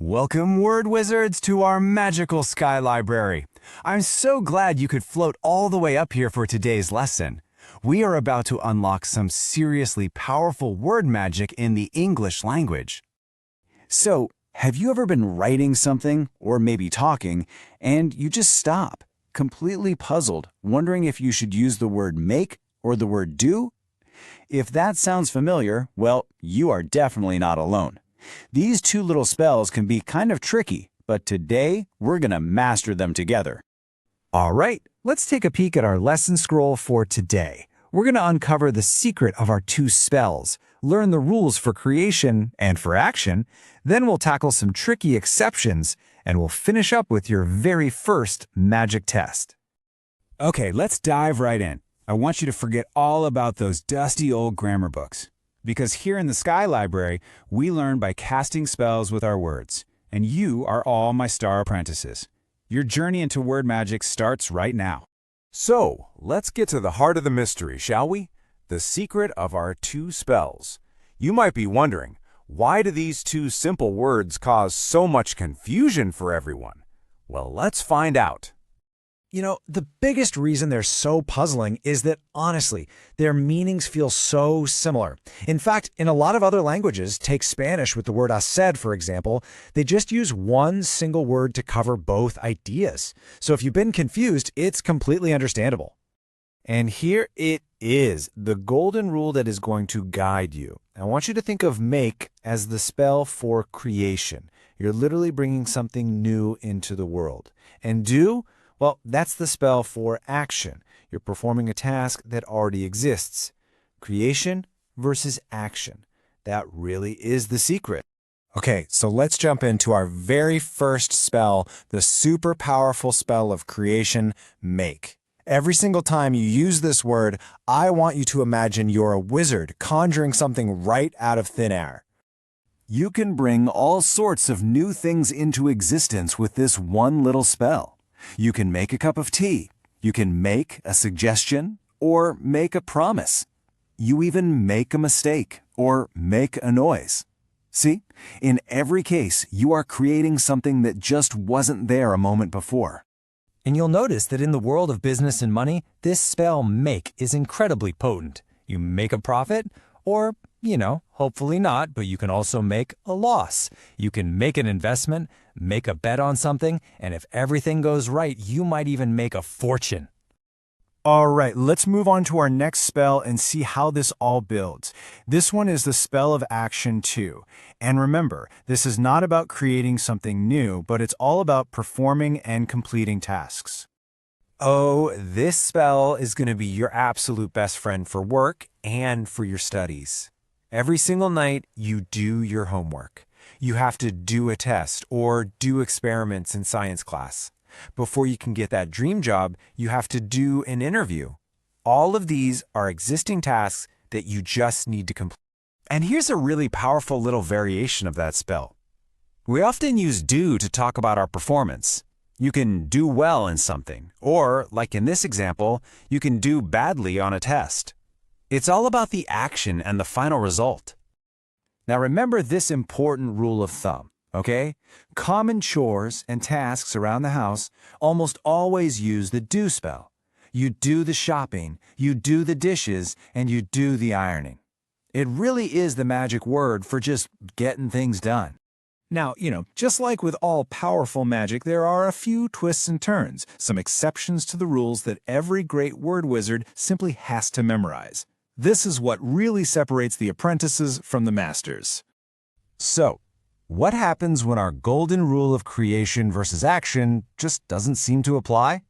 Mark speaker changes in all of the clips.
Speaker 1: Welcome, word wizards, to our magical sky library. I'm so glad you could float all the way up here for today's lesson. We are about to unlock some seriously powerful word magic in the English language. So, have you ever been writing something, or maybe talking, and you just stop, completely puzzled, wondering if you should use the word make or the word do? If that sounds familiar, well, you are definitely not alone. These two little spells can be kind of tricky, but today we're going to master them together. All right, let's take a peek at our lesson scroll for today. We're going to uncover the secret of our two spells, learn the rules for creation and for action, then we'll tackle some tricky exceptions, and we'll finish up with your very first magic test. Okay, let's dive right in. I want you to forget all about those dusty old grammar books. Because here in the Sky Library, we learn by casting spells with our words. And you are all my star apprentices. Your journey into word magic starts right now.
Speaker 2: So, let's get to the heart of the mystery, shall we? The secret of our two spells. You might be wondering, why do these two simple words cause so much confusion for everyone? Well, let's find out.
Speaker 3: You know, the biggest reason they're so puzzling is that, honestly, their meanings feel so similar. In fact, in a lot of other languages, take Spanish with the word hacer, for example, they just use one single word to cover both ideas. So if you've been confused, it's completely understandable.
Speaker 1: And here it is, the golden rule that is going to guide you. I want you to think of make as the spell for creation. You're literally bringing something new into the world. And do, well, that's the spell for action. You're performing a task that already exists. Creation versus action. That really is the secret. Okay, so let's jump into our very first spell, the super powerful spell of creation, make. Every single time you use this word, I want you to imagine you're a wizard conjuring something right out of thin air. You can bring all sorts of new things into existence with this one little spell. You can make a cup of tea, you can make a suggestion, or make a promise. You even make a mistake, or make a noise. See, in every case, you are creating something that just wasn't there a moment before.
Speaker 3: And you'll notice that in the world of business and money, this spell make is incredibly potent. You make a profit, or, hopefully not, but you can also make a loss. You can make an investment, make a bet on something, and if everything goes right, you might even make a fortune.
Speaker 1: All right, let's move on to our next spell and see how this all builds. This one is the spell of action 2. And remember, this is not about creating something new, but it's all about performing and completing tasks. Oh, this spell is going to be your absolute best friend for work and for your studies. Every single night, you do your homework. You have to do a test or do experiments in science class. Before you can get that dream job, you have to do an interview. All of these are existing tasks that you just need to complete. And here's a really powerful little variation of that spell. We often use do to talk about our performance. You can do well in something, or, like in this example, you can do badly on a test. It's all about the action and the final result. Now remember this important rule of thumb, okay? Common chores and tasks around the house almost always use the do spell. You do the shopping, you do the dishes, and you do the ironing. It really is the magic word for just getting things done. Now, just like with all powerful magic, there are a few twists and turns, some exceptions to the rules that every great word wizard simply has to memorize. This is what really separates the apprentices from the masters. So, what happens when our golden rule of creation versus action just doesn't seem to apply?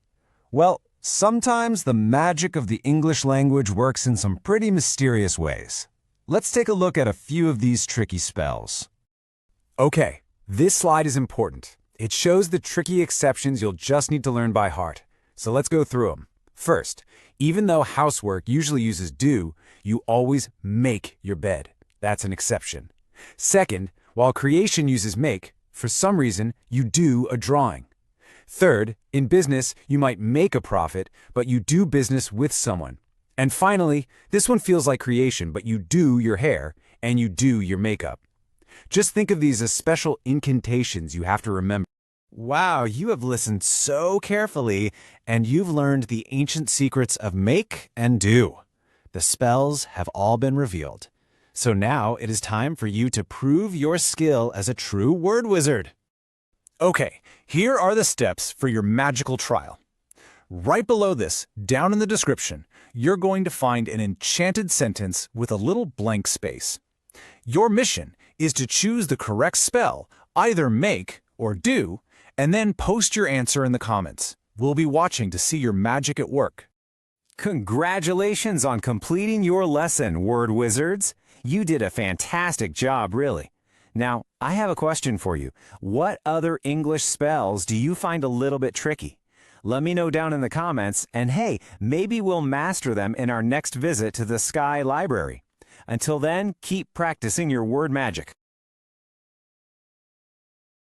Speaker 1: Well, sometimes the magic of the English language works in some pretty mysterious ways. Let's take a look at a few of these tricky spells. Okay, this slide is important. It shows the tricky exceptions you'll just need to learn by heart. So let's go through them. First, even though housework usually uses do, you always make your bed. That's an exception. Second, while creation uses make, for some reason, you do a drawing. Third, in business, you might make a profit, but you do business with someone. And finally, this one feels like creation, but you do your hair and you do your makeup. Just think of these as special incantations you have to remember. Wow, you have listened so carefully, and you've learned the ancient secrets of make and do. The spells have all been revealed. So now it is time for you to prove your skill as a true word wizard. Okay, here are the steps for your magical trial. Right below this, down in the description, you're going to find an enchanted sentence with a little blank space. Your mission is to choose the correct spell, either make or do, and then post your answer in the comments. We'll be watching to see your magic at work.
Speaker 2: Congratulations on completing your lesson, word wizards. You did a fantastic job, really. Now, I have a question for you. What other English spells do you find a little bit tricky? Let me know down in the comments, and hey, maybe we'll master them in our next visit to the Sky Library. Until then, keep practicing your word magic.